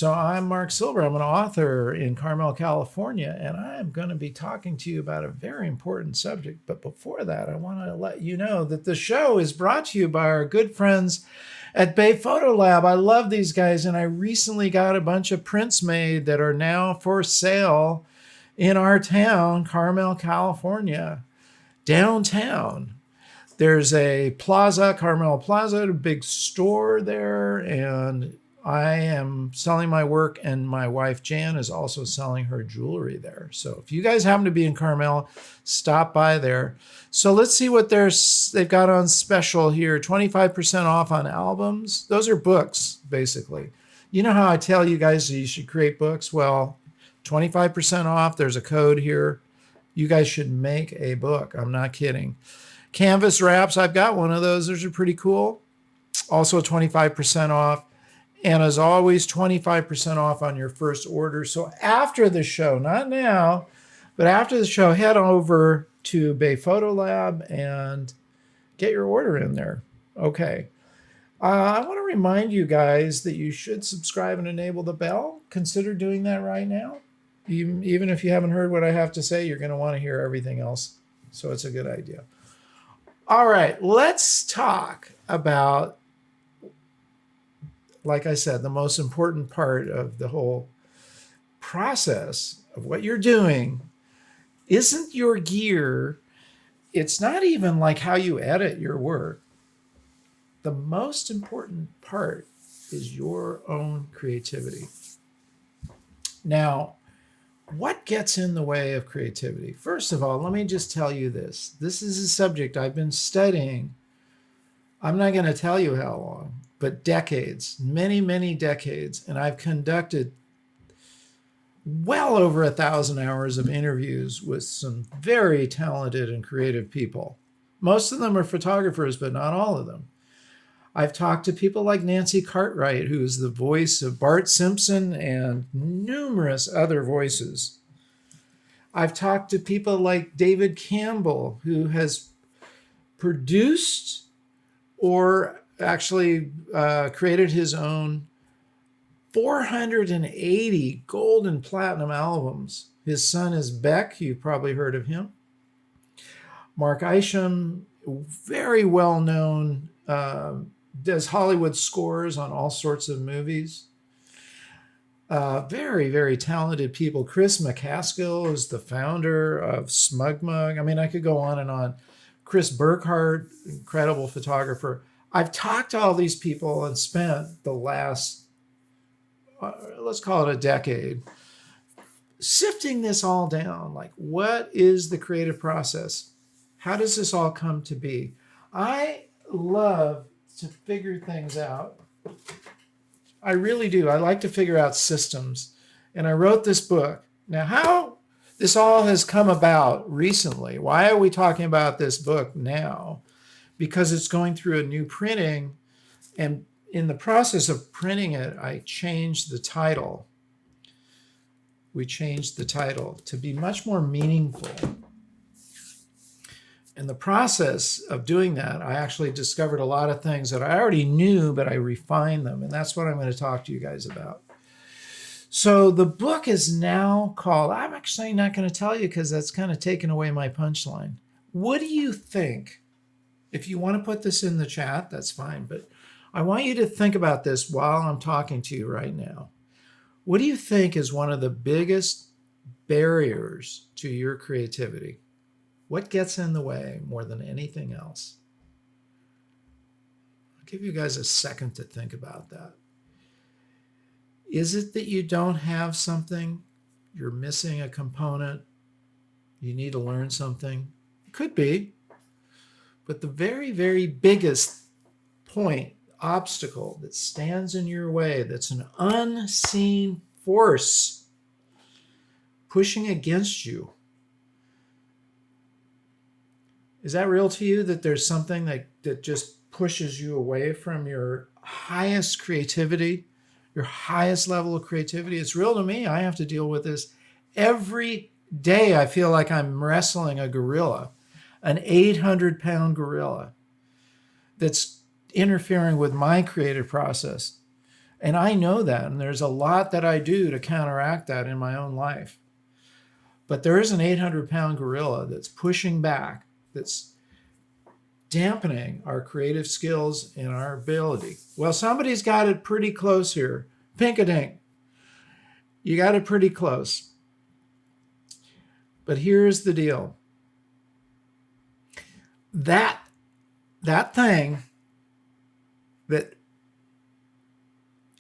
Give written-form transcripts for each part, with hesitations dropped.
So I'm Marc Silber. I'm an author in Carmel, California, and I'm going to be talking to you about a very important subject. But before that, I want to let you know that the show is brought to you by our good friends at Bay Photo Lab. I love these guys, and I recently got a bunch of prints made that are now for sale in our town, Carmel, California, downtown. There's a plaza, Carmel Plaza, a big store there, and I am selling my work, and my wife Jan is also selling her jewelry there. So if you guys happen to be in Carmel, stop by there. So let's see what they've got on special here. 25% off on albums. Those are books, basically. You know how I tell you guys that you should create books? Well, 25% off. There's a code here. You guys should make a book. I'm not kidding. Canvas wraps, I've got one of those. Those are pretty cool. Also 25% off. And as always, 25% off on your first order. So after the show, not now, but after the show, head over to Bay Photo Lab and get your order in there. Okay. I want to remind you guys that you should subscribe and enable the bell. Consider doing that right now. Even if you haven't heard what I have to say, you're going to want to hear everything else. So it's a good idea. All right, let's talk about, like I said, the most important part of the whole process of what you're doing isn't your gear. It's not even like how you edit your work. The most important part is your own creativity. Now, what gets in the way of creativity? First of all, let me just tell you this. This is a subject I've been studying. I'm not going to tell you how long, but decades, many, many decades. And I've conducted well over 1,000 hours of interviews with some very talented and creative people. Most of them are photographers, but not all of them. I've talked to people like Nancy Cartwright, who is the voice of Bart Simpson and numerous other voices. I've talked to people like David Campbell, who has produced or actually created his own 480 gold and platinum albums. His son is Beck. You've probably heard of him. Mark Isham, very well known, does Hollywood scores on all sorts of movies. Very, very talented people. Chris McCaskill is the founder of Smugmug. I mean, I could go on and on. Chris Burkhardt, incredible photographer. I've talked to all these people and spent the last, let's call it a decade, sifting this all down. Like, what is the creative process? How does this all come to be? I love to figure things out. I really do. I like to figure out systems. And I wrote this book. Now, how this all has come about recently, why are we talking about this book now? Because it's going through a new printing. And in the process of printing it, I changed the title. We changed the title to be much more meaningful. In the process of doing that, I actually discovered a lot of things that I already knew, but I refined them. And that's what I'm going to talk to you guys about. So the book is now called, I'm actually not going to tell you because that's kind of taken away my punchline. What do you think? If you want to put this in the chat, that's fine. But I want you to think about this while I'm talking to you right now. What do you think is one of the biggest barriers to your creativity? What gets in the way more than anything else? I'll give you guys a second to think about that. Is it that you don't have something? You're missing a component? You need to learn something? It could be. But the very, very biggest point, obstacle that stands in your way, that's an unseen force pushing against you, is that real to you, that there's something that just pushes you away from your highest creativity, your highest level of creativity? It's real to me. I have to deal with this every day. I feel like I'm wrestling a gorilla, an 800-pound gorilla that's interfering with my creative process. And I know that. And there's a lot that I do to counteract that in my own life. But there is an 800-pound gorilla that's pushing back, that's dampening our creative skills and our ability. Well, somebody's got it pretty close here. Pinkadink, you got it pretty close. But here's the deal. That thing that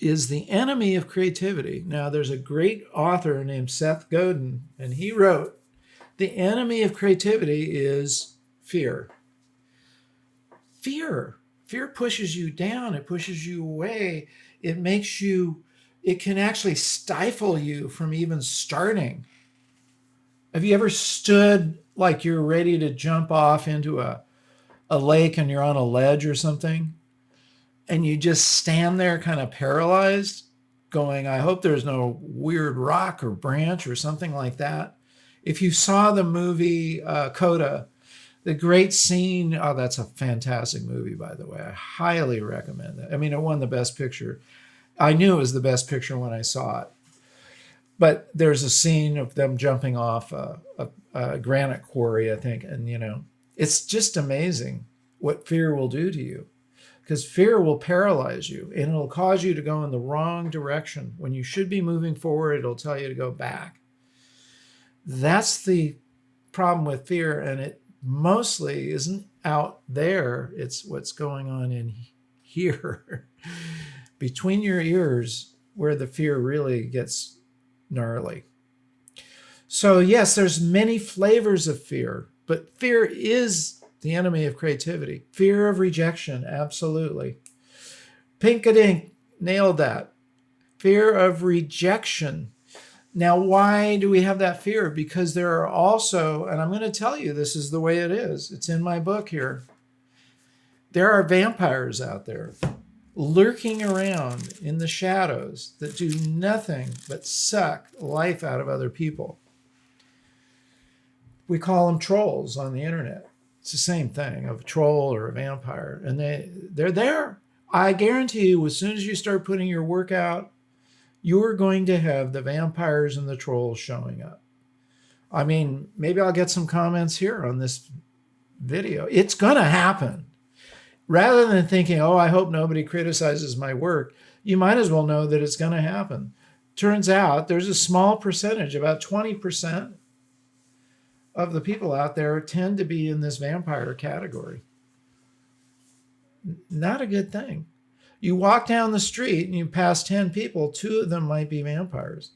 is the enemy of creativity. Now, there's a great author named Seth Godin, and he wrote, the enemy of creativity is fear. Fear pushes you down. It pushes you away. It can actually stifle you from even starting. Have you ever stood like you're ready to jump off into a lake and you're on a ledge or something, and you just stand there kind of paralyzed, going, I hope there's no weird rock or branch or something like that? If you saw the movie Coda, the great scene, oh, that's a fantastic movie, by the way. I highly recommend that. I mean, it won the Best Picture. I knew it was the Best Picture when I saw it. But there's a scene of them jumping off a granite quarry, I think. And, it's just amazing what fear will do to you, because fear will paralyze you and it'll cause you to go in the wrong direction. When you should be moving forward, it'll tell you to go back. That's the problem with fear. And it mostly isn't out there. It's what's going on in here between your ears, where the fear really gets gnarly. So yes, there's many flavors of fear, but fear is the enemy of creativity. Fear of rejection, absolutely. Pinkadink nailed that. Fear of rejection. Now, why do we have that fear? Because there are also, and I'm going to tell you, this is the way it is. It's in my book here. There are vampires out there lurking around in the shadows that do nothing but suck life out of other people. We call them trolls on the internet. It's the same thing, of a troll or a vampire. And they're there. I guarantee you, as soon as you start putting your work out, you're going to have the vampires and the trolls showing up. I mean, maybe I'll get some comments here on this video. It's going to happen. Rather than thinking, oh, I hope nobody criticizes my work, you might as well know that it's going to happen. Turns out there's a small percentage, about 20% of the people out there tend to be in this vampire category. Not a good thing. You walk down the street and you pass 10 people, 2 of them might be vampires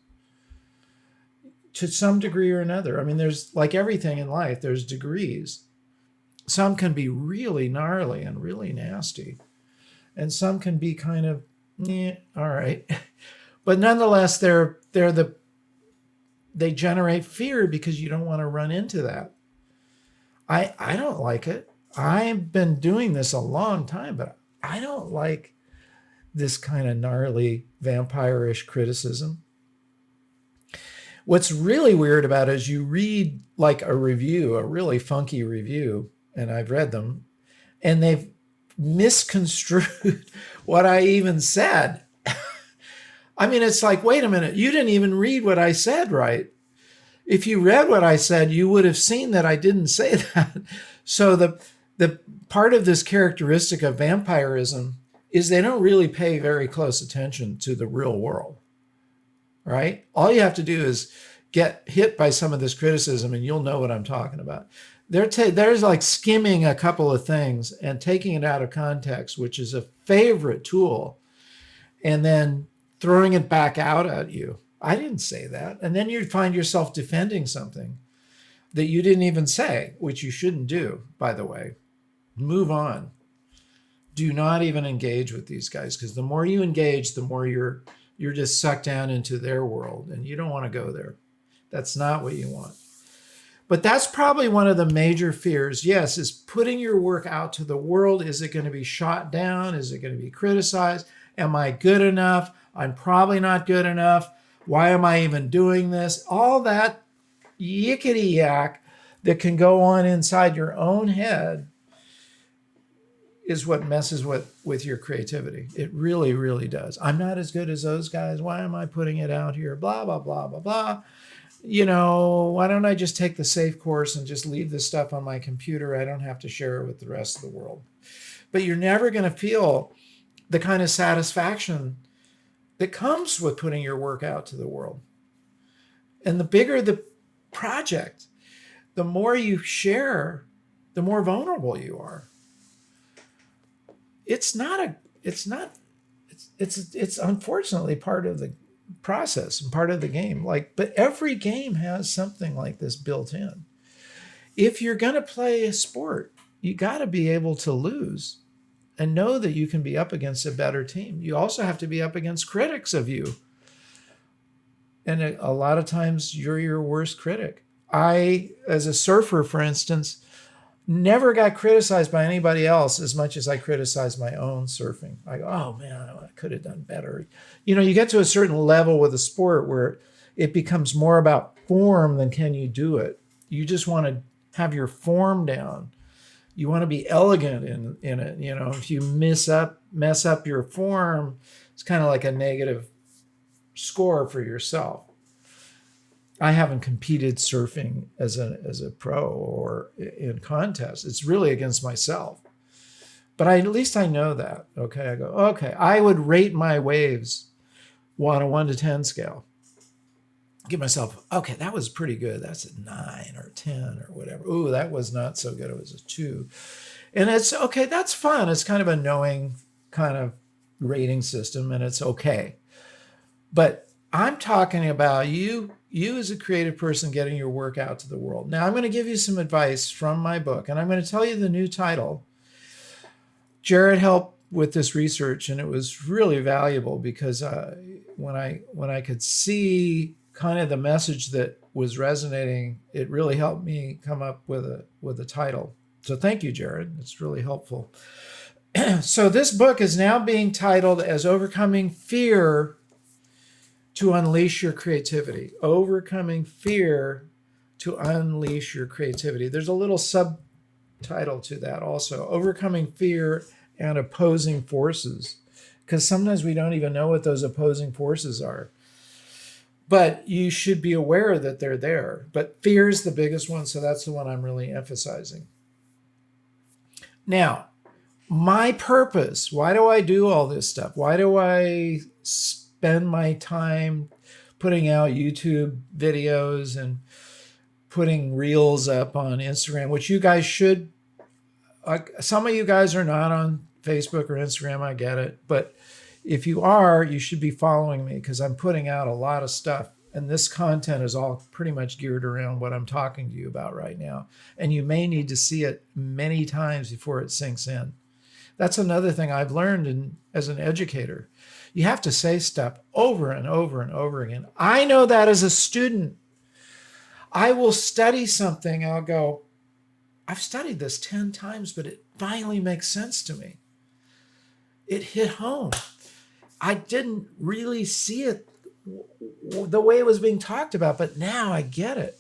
to some degree or another. I mean, there's, like everything in life, there's degrees. Some can be really gnarly and really nasty, and some can be kind of, all right. But nonetheless, they generate fear because you don't want to run into that. I don't like it. I've been doing this a long time, but I don't like this kind of gnarly vampire-ish criticism. What's really weird about it is you read like a review, a really funky review, and I've read them, and they've misconstrued what I even said. I mean, it's like, wait a minute, you didn't even read what I said, right? If you read what I said, you would have seen that I didn't say that. So the part of this characteristic of vampirism is they don't really pay very close attention to the real world, right? All you have to do is get hit by some of this criticism and you'll know what I'm talking about. There's like skimming a couple of things and taking it out of context, which is a favorite tool, and then throwing it back out at you. I didn't say that. And then you find yourself defending something that you didn't even say, which you shouldn't do, by the way. Move on. Do not even engage with these guys, because the more you engage, the more you're just sucked down into their world, and you don't want to go there. That's not what you want. But that's probably one of the major fears, yes, is putting your work out to the world. Is it going to be shot down? Is it going to be criticized? Am I good enough? I'm probably not good enough. Why am I even doing this? All that yickety yak that can go on inside your own head is what messes with your creativity. It really, really does. I'm not as good as those guys. Why am I putting it out here? Blah, blah, blah, blah, blah. Why don't I just take the safe course and just leave this stuff on my computer? I don't have to share it with the rest of the world. But you're never going to feel the kind of satisfaction that comes with putting your work out to the world. And the bigger the project, the more you share, the more vulnerable you are. It's unfortunately part of the process and part of the game. But every game has something like this built in. If you're going to play a sport, you got to be able to lose and know that you can be up against a better team. You also have to be up against critics of you. And a lot of times you're your worst critic. I, as a surfer, for instance, never got criticized by anybody else as much as I criticized my own surfing. I go, oh man, I could have done better. You get to a certain level with a sport where it becomes more about form than can you do it. You just want to have your form down. You want to be elegant in it. If you mess up your form, it's kind of like a negative score for yourself. I haven't competed surfing as a pro or in contests. It's really against myself. But at least I know that. Okay, I go, okay, I would rate my waves on a 1 to 10 scale. Give myself, okay, that was pretty good. That's a 9 or 10 or whatever. Ooh, that was not so good. It was a 2. And it's okay, that's fun. It's kind of a knowing kind of rating system, and it's okay. But I'm talking about you as a creative person getting your work out to the world. Now, I'm going to give you some advice from my book, and I'm going to tell you the new title. Jared helped with this research, and it was really valuable because when I could see kind of the message that was resonating, it really helped me come up with a title. So thank you, Jared. It's really helpful. So this book is now being titled as Overcoming Fear to Unleash Your Creativity. Overcoming Fear to Unleash Your Creativity. There's a little subtitle to that also. Overcoming Fear and Opposing Forces. Because sometimes we don't even know what those opposing forces are. But you should be aware that they're there. But fear is the biggest one, so that's the one I'm really emphasizing. Now, my purpose, why do I do all this stuff? Why do I spend my time putting out YouTube videos and putting reels up on Instagram, which you guys should, some of you guys are not on Facebook or Instagram, I get it. But if you are, you should be following me because I'm putting out a lot of stuff. And this content is all pretty much geared around what I'm talking to you about right now. And you may need to see it many times before it sinks in. That's another thing I've learned as an educator. You have to say stuff over and over and over again. I know that as a student. I will study something. I'll go, I've studied this 10 times, but it finally makes sense to me. It hit home. I didn't really see it the way it was being talked about, but now I get it.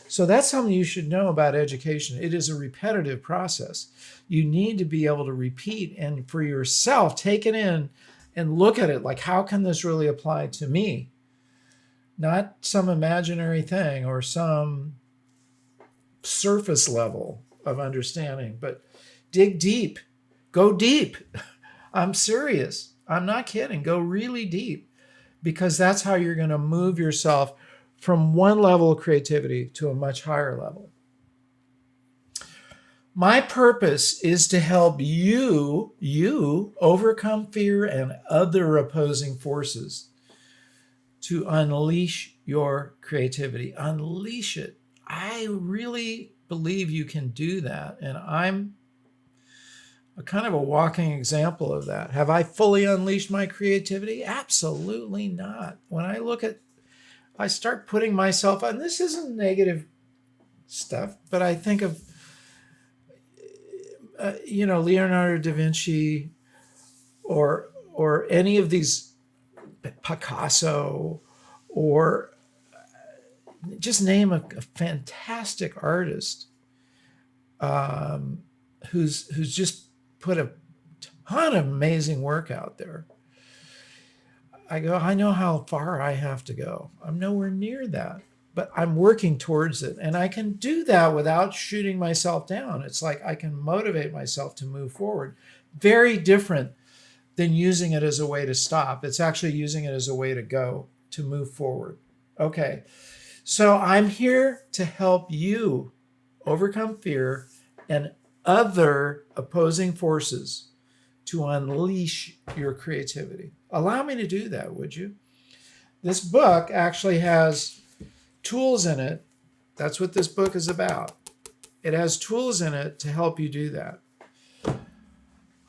So that's something you should know about education. It is a repetitive process. You need to be able to repeat and for yourself, take it in and look at it like, how can this really apply to me? Not some imaginary thing or some surface level of understanding, but dig deep, go deep. I'm serious. I'm not kidding. Go really deep because that's how you're going to move yourself from one level of creativity to a much higher level. My purpose is to help you overcome fear and other opposing forces to unleash your creativity. Unleash it. I really believe you can do that. And I'm a kind of a walking example of that. Have I fully unleashed my creativity? Absolutely not. When I start putting myself on, this isn't negative stuff, but I think of, Leonardo da Vinci or any of these, Picasso, or just name a fantastic artist who's just put a ton of amazing work out there. I know how far I have to go. I'm nowhere near that, but I'm working towards it. And I can do that without shooting myself down. It's like I can motivate myself to move forward. Very different than using it as a way to stop. It's actually using it as a way to go, to move forward. Okay. So I'm here to help you overcome fear and other opposing forces to unleash your creativity. Allow me to do that, would you? This book actually has tools in it. That's what this book is about. It has tools in it to help you do that.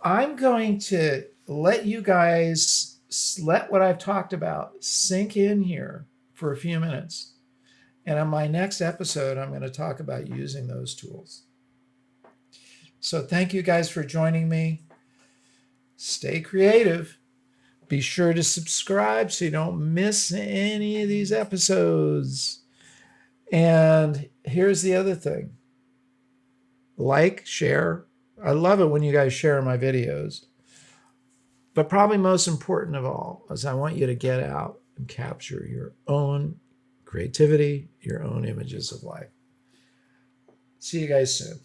I'm going to let you guys let what I've talked about sink in here for a few minutes. And on my next episode, I'm going to talk about using those tools. So thank you guys for joining me. Stay creative. Be sure to subscribe so you don't miss any of these episodes. And here's the other thing. Like, share. I love it when you guys share my videos. But probably most important of all is I want you to get out and capture your own creativity, your own images of life. See you guys soon.